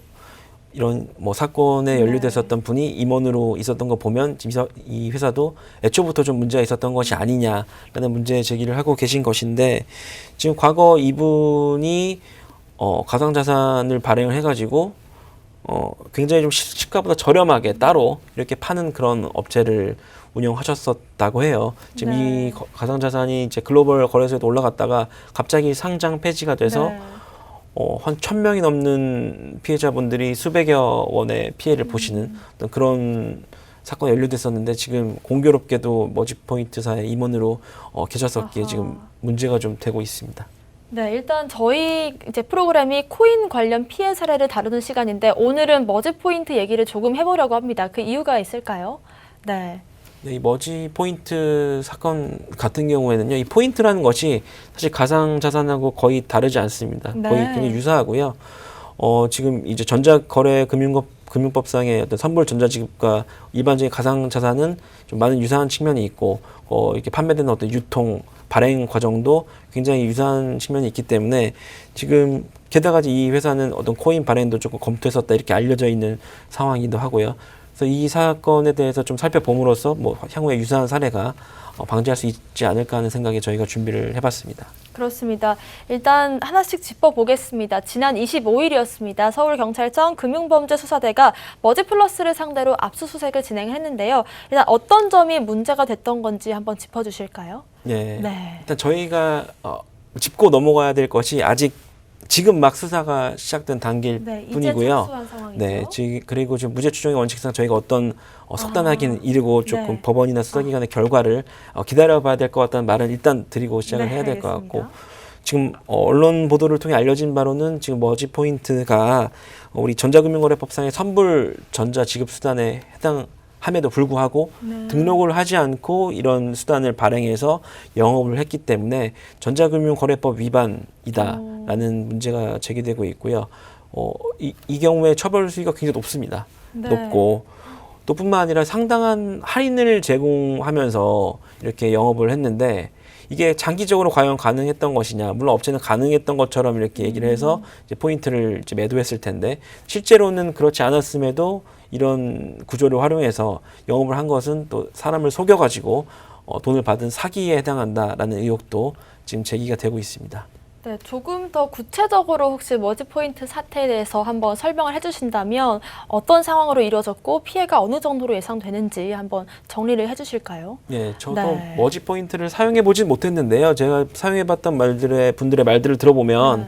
이런 뭐 사건에 연루됐었던 분이 임원으로 있었던 거 보면 지금 이 회사도 애초부터 좀 문제가 있었던 것이 아니냐라는 문제 제기를 하고 계신 것인데, 지금 과거 이분이 가상자산을 발행을 해가지고 굉장히 좀 시가보다 저렴하게 따로 이렇게 파는 그런 업체를 운영하셨었다고 해요. 지금 네. 이 가상자산이 이제 글로벌 거래소에도 올라갔다가 갑자기 상장 폐지가 돼서 네. 한 1,000명이 넘는 피해자분들이 수백여 원의 피해를 보시는 어떤 그런 사건이 연루됐었는데, 지금 공교롭게도 머지포인트사의 임원으로 계셨었기에 아하. 지금 문제가 좀 되고 있습니다. 네, 일단 저희 이제 프로그램이 코인 관련 피해 사례를 다루는 시간인데 오늘은 머지포인트 얘기를 조금 해보려고 합니다. 그 이유가 있을까요? 네. 네, 이 머지 포인트 사건 같은 경우에는요, 이 포인트라는 것이 사실 가상 자산하고 거의 다르지 않습니다. 네. 거의 굉장히 유사하고요. 지금 이제 금융법상의 어떤 선불 전자지급과 일반적인 가상 자산은 좀 많은 유사한 측면이 있고, 이렇게 판매되는 어떤 유통, 발행 과정도 굉장히 유사한 측면이 있기 때문에, 지금 게다가 이 회사는 어떤 코인 발행도 조금 검토했었다 이렇게 알려져 있는 상황이기도 하고요. 그래서 이 사건에 대해서 좀 살펴봄으로써 뭐 향후에 유사한 사례가 방지할 수 있지 않을까 하는 생각에 저희가 준비를 해봤습니다. 그렇습니다. 일단 하나씩 짚어보겠습니다. 지난 25일이었습니다. 서울경찰청 금융범죄수사대가 머지플러스를 상대로 압수수색을 진행했는데요. 일단 어떤 점이 문제가 됐던 건지 한번 짚어주실까요? 네. 네. 일단 저희가 짚고 넘어가야 될 것이 아직 지금 막 수사가 시작된 단계일 네, 이제 뿐이고요. 착수한 상황이죠. 네, 그리고 지금 무죄 추정의 원칙상 저희가 어떤 속단하기는 이르고 조금 네. 법원이나 수사기관의 결과를 기다려봐야 될 것 같다는 말을 일단 드리고 시작을 네, 해야 될 것 알겠습니다. 같고, 지금 언론 보도를 통해 알려진 바로는 지금 머지포인트가 우리 전자금융거래법상의 선불 전자지급수단에 해당함에도 불구하고 네. 등록을 하지 않고 이런 수단을 발행해서 영업을 했기 때문에 전자금융거래법 위반이다라는 문제가 제기되고 있고요. 이 경우에 처벌 수위가 굉장히 높습니다. 네. 높고, 또 뿐만 아니라 상당한 할인을 제공하면서 이렇게 영업을 했는데, 이게 장기적으로 과연 가능했던 것이냐. 물론 업체는 가능했던 것처럼 이렇게 얘기를 해서 이제 포인트를 이제 매도했을 텐데, 실제로는 그렇지 않았음에도 이런 구조를 활용해서 영업을 한 것은 또 사람을 속여가지고 돈을 받은 사기에 해당한다라는 의혹도 지금 제기가 되고 있습니다. 네, 조금 더 구체적으로 혹시 머지포인트 사태에 대해서 한번 설명을 해주신다면 어떤 상황으로 이루어졌고 피해가 어느 정도로 예상되는지 한번 정리를 해주실까요? 네, 저도 네. 머지 포인트를 사용해 보진 못했는데요. 제가 사용해봤던 분들의 말들을 들어보면 네.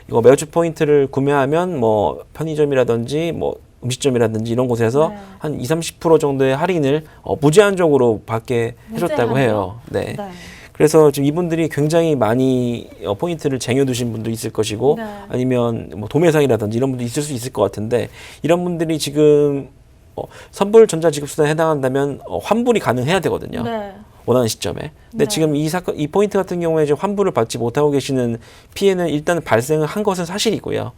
이거 머지 포인트를 구매하면 뭐 편의점이라든지 뭐 음식점이라든지 이런 곳에서 네. 한 20-30% 정도의 할인을 무제한적으로 받게 해줬다고 해요. 네. 네. 그래서 지금 이분들이 굉장히 많이 포인트를 쟁여두신 분도 있을 것이고, 네. 아니면 뭐 도매상이라든지 이런 분도 있을 수 있을 것 같은데, 이런 분들이 지금 선불 전자지급수단에 해당한다면 환불이 가능해야 되거든요. 네. 원하는 시점에. 근데 네. 지금 이 포인트 같은 경우에 이제 환불을 받지 못하고 계시는 피해는 일단 발생을 한 것은 사실이고요.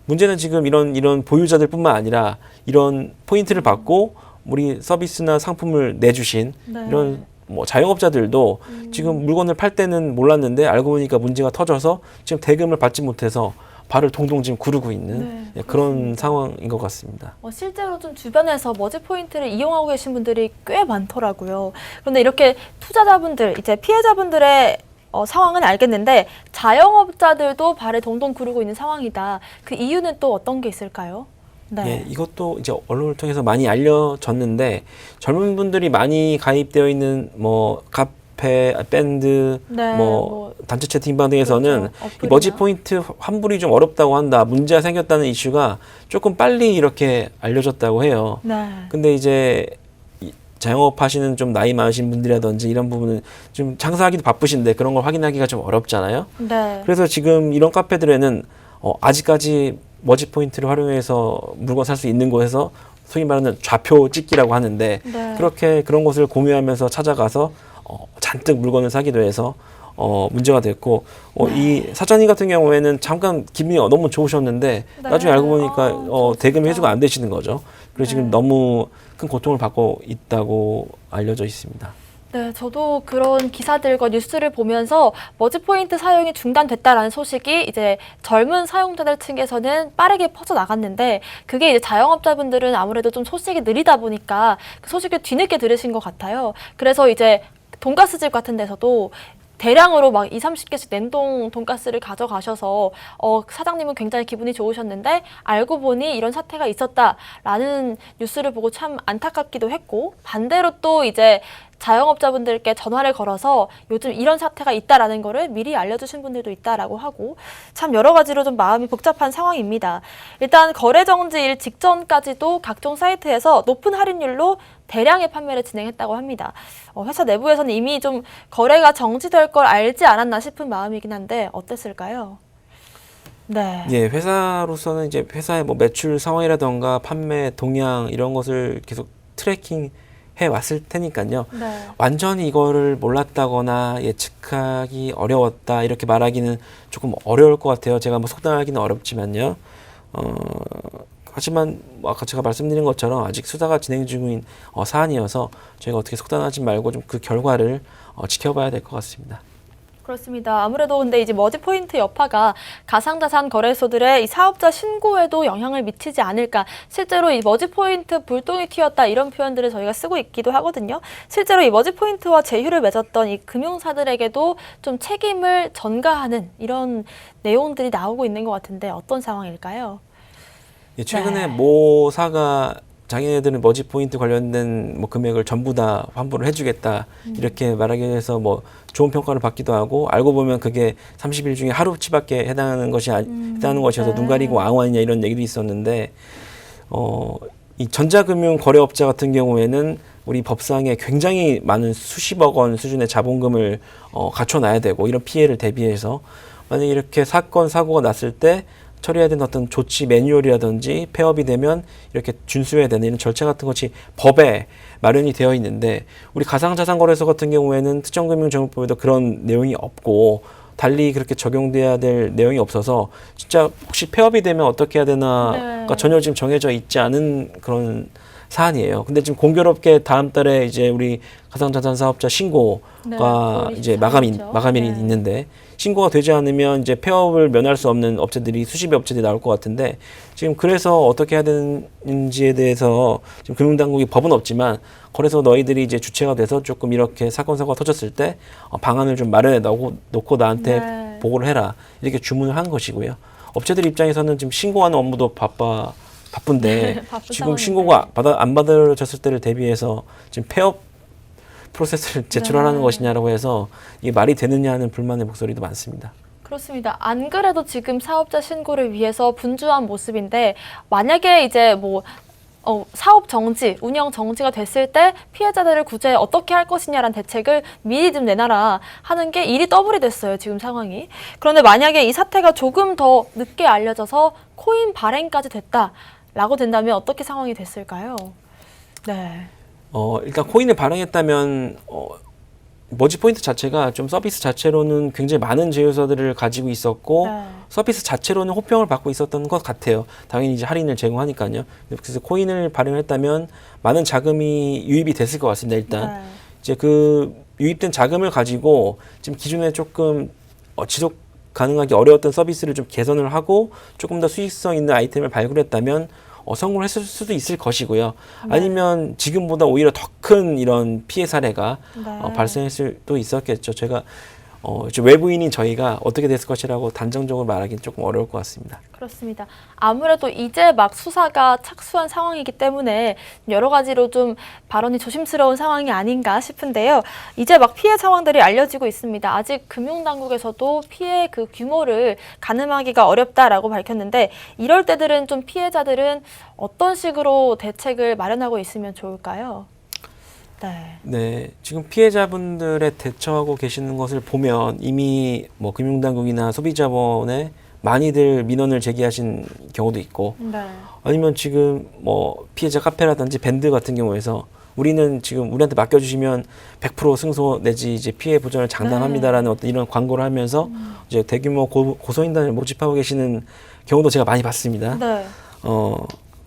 문제는 지금 이런 보유자들뿐만 아니라 이런 포인트를 받고 우리 서비스나 상품을 내주신 네. 이런 뭐 자영업자들도 지금 물건을 팔 때는 몰랐는데 알고 보니까 문제가 터져서 지금 대금을 받지 못해서 발을 동동 지금 구르고 있는 네, 그런 그렇습니다. 상황인 것 같습니다. 실제로 좀 주변에서 머지포인트를 이용하고 계신 분들이 꽤 많더라고요. 그런데 이렇게 투자자분들, 이제 피해자분들의 상황은 알겠는데 자영업자들도 발을 동동 구르고 있는 상황이다. 그 이유는 또 어떤 게 있을까요? 네. 예, 이것도 이제 언론을 통해서 많이 알려졌는데, 젊은 분들이 많이 가입되어 있는 뭐 카페, 밴드, 네, 뭐 단체 채팅방 등에서는 그렇죠. 이 어플이나. 머지 포인트 환불이 좀 어렵다고 한다, 문제가 생겼다는 이슈가 조금 빨리 이렇게 알려졌다고 해요. 네. 근데 이제 자영업 하시는 좀 나이 많으신 분들이라든지 이런 부분은 좀 장사하기도 바쁘신데 그런 걸 확인하기가 좀 어렵잖아요. 네. 그래서 지금 이런 카페들에는 아직까지 머지 포인트를 활용해서 물건 살 수 있는 곳에서 소위 말하는 좌표 찍기라고 하는데, 네. 그런 곳을 공유하면서 찾아가서 잔뜩 물건을 사기도 해서 문제가 됐고, 이 사장님 같은 경우에는 잠깐 기분이 너무 좋으셨는데 네. 나중에 알고 보니까 대금이 진짜. 회수가 안 되시는 거죠. 그래서 네. 지금 너무 큰 고통을 받고 있다고 알려져 있습니다. 네, 저도 그런 기사들과 뉴스를 보면서 머지포인트 사용이 중단됐다라는 소식이 이제 젊은 사용자들 층에서는 빠르게 퍼져나갔는데 그게 이제 자영업자분들은 아무래도 좀 소식이 느리다 보니까 그 소식을 뒤늦게 들으신 것 같아요. 그래서 이제 돈가스집 같은 데서도 대량으로 막 20, 30개씩 냉동 돈가스를 가져가셔서 사장님은 굉장히 기분이 좋으셨는데 알고 보니 이런 사태가 있었다라는 뉴스를 보고 참 안타깝기도 했고 반대로 또 이제 자영업자분들께 전화를 걸어서 요즘 이런 사태가 있다라는 거를 미리 알려주신 분들도 있다라고 하고 참 여러 가지로 좀 마음이 복잡한 상황입니다. 일단 거래 정지일 직전까지도 각종 사이트에서 높은 할인율로 대량의 판매를 진행했다고 합니다. 회사 내부에서는 이미 좀 거래가 정지될 걸 알지 않았나 싶은 마음이긴 한데 어땠을까요? 네. 예, 회사로서는 이제 회사의 뭐 매출 상황이라던가 판매 동향 이런 것을 계속 트래킹 해 왔을 테니까요. 네. 완전히 이거를 몰랐다거나 예측하기 어려웠다 이렇게 말하기는 조금 어려울 것 같아요. 제가 뭐 속단하기는 어렵지만요. 하지만 뭐 아까 제가 말씀드린 것처럼 아직 수사가 진행 중인 사안이어서 저희가 어떻게 속단하지 말고 좀 그 결과를 지켜봐야 될 것 같습니다. 그렇습니다. 아무래도 근데 이제 머지포인트 여파가 가상자산 거래소들의 이 사업자 신고에도 영향을 미치지 않을까. 실제로 이 머지포인트 불똥이 튀었다 이런 표현들을 저희가 쓰고 있기도 하거든요. 실제로 이 머지포인트와 제휴를 맺었던 이 금융사들에게도 좀 책임을 전가하는 이런 내용들이 나오고 있는 것 같은데 어떤 상황일까요? 예, 최근에 네. 모사가 자기네들은 머지포인트 관련된 뭐 금액을 전부 다 환불을 해주겠다 이렇게 말하기 위해서 뭐 좋은 평가를 받기도 하고 알고 보면 그게 30일 중에 하루치밖에 해당하는 것이어서 네. 눈 가리고 앙환이냐 이런 얘기도 있었는데 이 전자금융 거래업자 같은 경우에는 우리 법상에 굉장히 많은 수십억 원 수준의 자본금을 갖춰놔야 되고 이런 피해를 대비해서 만약에 이렇게 사건 사고가 났을 때 처리해야 되는 어떤 조치 매뉴얼이라든지 폐업이 되면 이렇게 준수해야 되는 이런 절차 같은 것이 법에 마련이 되어 있는데 우리 가상자산거래소 같은 경우에는 특정금융정보법에도 그런 내용이 없고 달리 그렇게 적용돼야 될 내용이 없어서 진짜 혹시 폐업이 되면 어떻게 해야 되나가 네. 전혀 지금 정해져 있지 않은 그런 사안이에요. 근데 지금 공교롭게 다음 달에 이제 우리 가상자산 사업자 신고가 네, 이제 24일이죠. 마감일이 네. 있는데 신고가 되지 않으면 이제 폐업을 면할 수 없는 업체들이 수십여 업체들이 나올 것 같은데 지금 그래서 어떻게 해야 되는지에 대해서 지금 금융당국이 법은 없지만 거래소 너희들이 이제 주체가 돼서 조금 이렇게 사건 사고가 터졌을 때 방안을 좀 마련해 놓고 나한테 네. 보고를 해라 이렇게 주문을 한 것이고요. 업체들 입장에서는 지금 신고하는 업무도 바쁜데 바쁜 지금 상황인데. 신고가 안 받아졌을 때를 대비해서 지금 폐업 프로세스를 제출하라는 네. 것이냐라고 해서 이게 말이 되느냐 하는 불만의 목소리도 많습니다. 그렇습니다. 안 그래도 지금 사업자 신고를 위해서 분주한 모습인데 만약에 이제 뭐 사업 정지, 운영 정지가 됐을 때 피해자들을 구제 어떻게 할 것이냐라는 대책을 미리 좀 내놔라 하는 게 일이 더블이 됐어요, 지금 상황이. 그런데 만약에 이 사태가 조금 더 늦게 알려져서 코인 발행까지 됐다라고 된다면 어떻게 상황이 됐을까요? 네. 일단 코인을 발행했다면 머지포인트 자체가 좀 서비스 자체로는 굉장히 많은 제휴사들을 가지고 있었고 네. 서비스 자체로는 호평을 받고 있었던 것 같아요. 당연히 이제 할인을 제공하니까요. 그래서 코인을 발행했다면 많은 자금이 유입이 됐을 것 같습니다. 일단 네. 이제 그 유입된 자금을 가지고 지금 기존에 조금 지속 가능하기 어려웠던 서비스를 좀 개선을 하고 조금 더 수익성 있는 아이템을 발굴했다면 성공을 했을 수도 있을 것이고요. 네. 아니면 지금보다 오히려 더 큰 이런 피해 사례가 네. 발생했을 수도 있었겠죠. 제가 이제 외부인인 저희가 어떻게 됐을 것이라고 단정적으로 말하기는 조금 어려울 것 같습니다. 그렇습니다. 아무래도 이제 막 수사가 착수한 상황이기 때문에 여러 가지로 좀 발언이 조심스러운 상황이 아닌가 싶은데요. 이제 막 피해 상황들이 알려지고 있습니다. 아직 금융당국에서도 피해 그 규모를 가늠하기가 어렵다라고 밝혔는데 이럴 때들은 좀 피해자들은 어떤 식으로 대책을 마련하고 있으면 좋을까요? 네. 네, 지금 피해자분들의 대처하고 계시는 것을 보면 이미 뭐 금융당국이나 소비자원에 많이들 민원을 제기하신 경우도 있고 네. 아니면 지금 뭐 피해자 카페라든지 밴드 같은 경우에서 우리는 지금 우리한테 맡겨주시면 100% 승소 내지 이제 피해 보전을 장담합니다라는 어떤 이런 광고를 하면서 이제 대규모 고소인단을 모집하고 계시는 경우도 제가 많이 봤습니다. 네.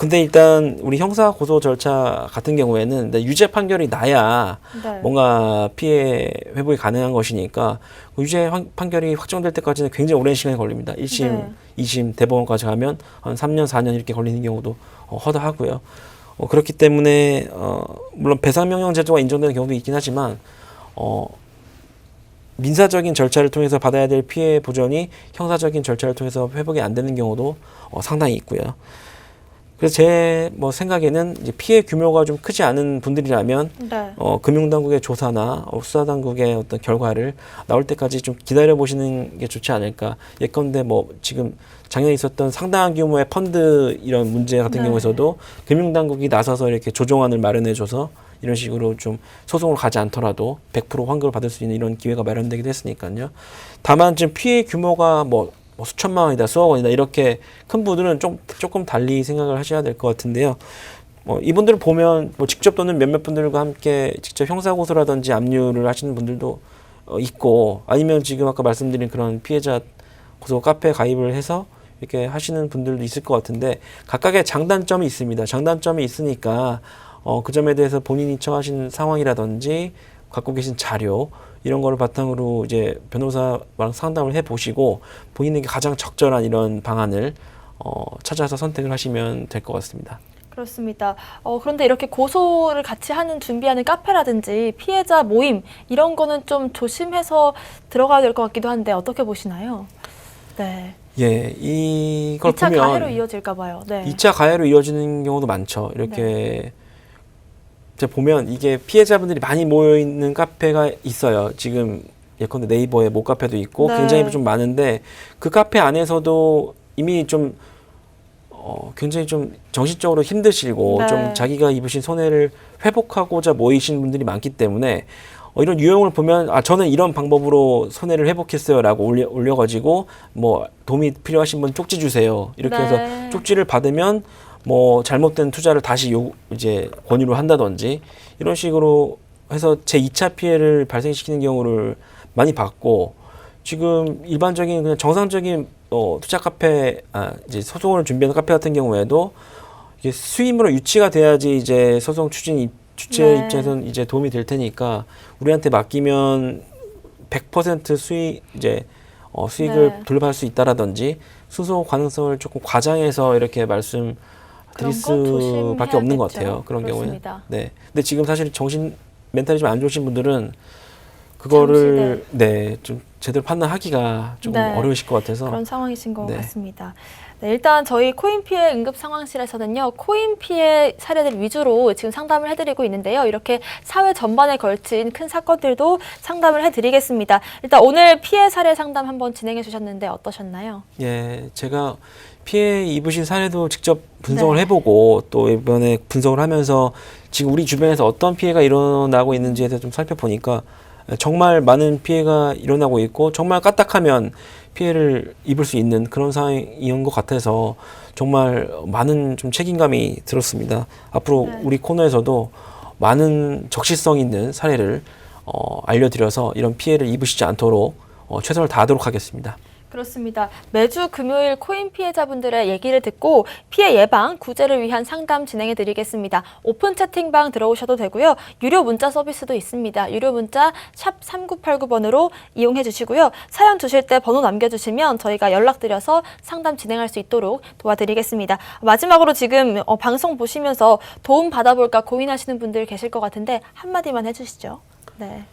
근데 일단 우리 형사 고소 절차 같은 경우에는 유죄 판결이 나야 네. 뭔가 피해 회복이 가능한 것이니까 그 유죄 판결이 확정될 때까지는 굉장히 오랜 시간이 걸립니다. 1심, 네. 2심, 대법원까지 가면 한 3년, 4년 이렇게 걸리는 경우도 허다하고요. 그렇기 때문에 물론 배상명령 제도가 인정되는 경우도 있긴 하지만 민사적인 절차를 통해서 받아야 될 피해 보전이 형사적인 절차를 통해서 회복이 안 되는 경우도 상당히 있고요. 그래서 제 생각에는 이제 피해 규모가 좀 크지 않은 분들이라면 네. 금융당국의 조사나 수사당국의 어떤 결과를 나올 때까지 좀 기다려 보시는 게 좋지 않을까. 예컨대 지금 작년에 있었던 상당한 규모의 펀드 이런 문제 같은 네. 경우에서도 금융당국이 나서서 이렇게 조정안을 마련해줘서 이런 식으로 좀 소송을 가지 않더라도 100% 환급을 받을 수 있는 이런 기회가 마련되기도 했으니까요. 다만 지금 피해 규모가 수천만 원이다, 수억 원이다 이렇게 큰 분들은 조금 달리 생각을 하셔야 될 것 같은데요. 이분들을 보면 직접 또는 몇몇 분들과 함께 직접 형사고소라든지 압류를 하시는 분들도 있고 아니면 지금 아까 말씀드린 그런 피해자 고소 카페 가입을 해서 이렇게 하시는 분들도 있을 것 같은데 각각의 장단점이 있습니다. 장단점이 있으니까 그 점에 대해서 본인이 처하신 상황이라든지 갖고 계신 자료 이런 거를 바탕으로 이제 변호사랑 상담을 해보시고 본인에게 가장 적절한 이런 방안을 찾아서 선택을 하시면 될 것 같습니다. 그렇습니다. 그런데 이렇게 고소를 같이 준비하는 카페라든지 피해자 모임 이런 거는 좀 조심해서 들어가야 될 것 같기도 한데 어떻게 보시나요? 네. 예, 이걸 2차 보면 가해로 이어질까 봐요. 네. 2차 가해로 이어지는 경우도 많죠. 이렇게 제가 보면 이게 피해자분들이 많이 모여 있는 카페가 있어요. 지금 예컨대 네이버에 모카페도 있고 네. 굉장히 좀 많은데 그 카페 안에서도 이미 좀 굉장히 좀 정신적으로 힘드시고 네. 좀 자기가 입으신 손해를 회복하고자 모이신 분들이 많기 때문에 이런 유형을 보면 저는 이런 방법으로 손해를 회복했어요라고 올려가지고 도움이 필요하신 분 쪽지 주세요 이렇게 네. 해서 쪽지를 받으면 잘못된 투자를 다시 이제 권유를 한다든지 이런 식으로 해서 제 2차 피해를 발생시키는 경우를 많이 봤고 지금 일반적인 그냥 정상적인 투자 카페 이제 소송을 준비하는 카페 같은 경우에도 이게 수임으로 유치가 돼야지 이제 소송 주체 네. 입장에서는 이제 도움이 될 테니까 우리한테 맡기면 100% 수익을 네. 돌려받을 수 있다라든지 수소 가능성을 조금 과장해서 이렇게 말씀드릴 그런 거 수밖에 없는 것 조심해야겠죠. 같아요. 그런 그렇습니다. 경우에는. 네. 근데 지금 사실 멘탈이 좀 안 좋으신 분들은 그거를 좀 제대로 판단하기가 좀 네. 어려우실 것 같아서 그런 상황이신 것 네. 같습니다. 네, 일단 저희 코인 피해 응급 상황실에서는요, 코인 피해 사례들 위주로 지금 상담을 해드리고 있는데요. 이렇게 사회 전반에 걸친 큰 사건들도 상담을 해드리겠습니다. 일단 오늘 피해 사례 상담 한번 진행해 주셨는데 어떠셨나요? 예, 제가 피해 입으신 사례도 직접 분석을 네. 해보고 또 이번에 분석을 하면서 지금 우리 주변에서 어떤 피해가 일어나고 있는지에 대해서 좀 살펴보니까 정말 많은 피해가 일어나고 있고 정말 까딱하면 피해를 입을 수 있는 그런 상황인 것 같아서 정말 많은 좀 책임감이 들었습니다. 앞으로 네. 우리 코너에서도 많은 적시성 있는 사례를 알려드려서 이런 피해를 입으시지 않도록 최선을 다하도록 하겠습니다. 그렇습니다. 매주 금요일 코인 피해자분들의 얘기를 듣고 피해 예방, 구제를 위한 상담 진행해 드리겠습니다. 오픈 채팅방 들어오셔도 되고요. 유료 문자 서비스도 있습니다. 유료 문자 샵 3989번으로 이용해 주시고요. 사연 주실 때 번호 남겨주시면 저희가 연락드려서 상담 진행할 수 있도록 도와드리겠습니다. 마지막으로 지금 방송 보시면서 도움 받아볼까 고민하시는 분들 계실 것 같은데 한마디만 해주시죠. 네.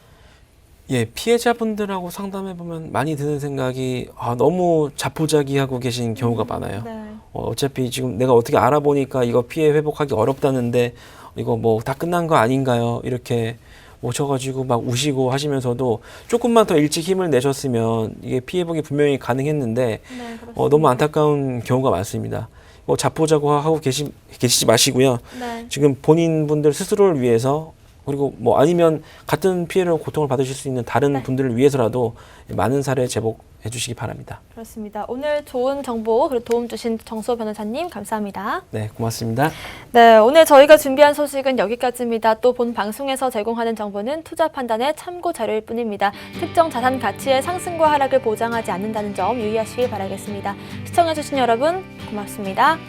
예, 피해자분들하고 상담해보면 많이 드는 생각이 너무 자포자기하고 계신 경우가 많아요. 네. 어차피 지금 내가 어떻게 알아보니까 이거 피해 회복하기 어렵다는데 이거 다 끝난 거 아닌가요? 이렇게 오셔가지고 막 우시고 하시면서도 조금만 더 일찍 힘을 내셨으면 이게 피해 회복이 분명히 가능했는데 네, 그렇습니다. 너무 안타까운 경우가 많습니다. 자포자기하고 계시지 마시고요. 네. 지금 본인 분들 스스로를 위해서 그리고 아니면 같은 피해를 고통을 받으실 수 있는 다른 네. 분들을 위해서라도 많은 사례 제복해 주시기 바랍니다. 그렇습니다. 오늘 좋은 정보 그리고 도움 주신 정수호 변호사님 감사합니다. 네, 고맙습니다. 네, 오늘 저희가 준비한 소식은 여기까지입니다. 또 본 방송에서 제공하는 정보는 투자 판단의 참고 자료일 뿐입니다. 특정 자산 가치의 상승과 하락을 보장하지 않는다는 점 유의하시길 바라겠습니다. 시청해주신 여러분 고맙습니다.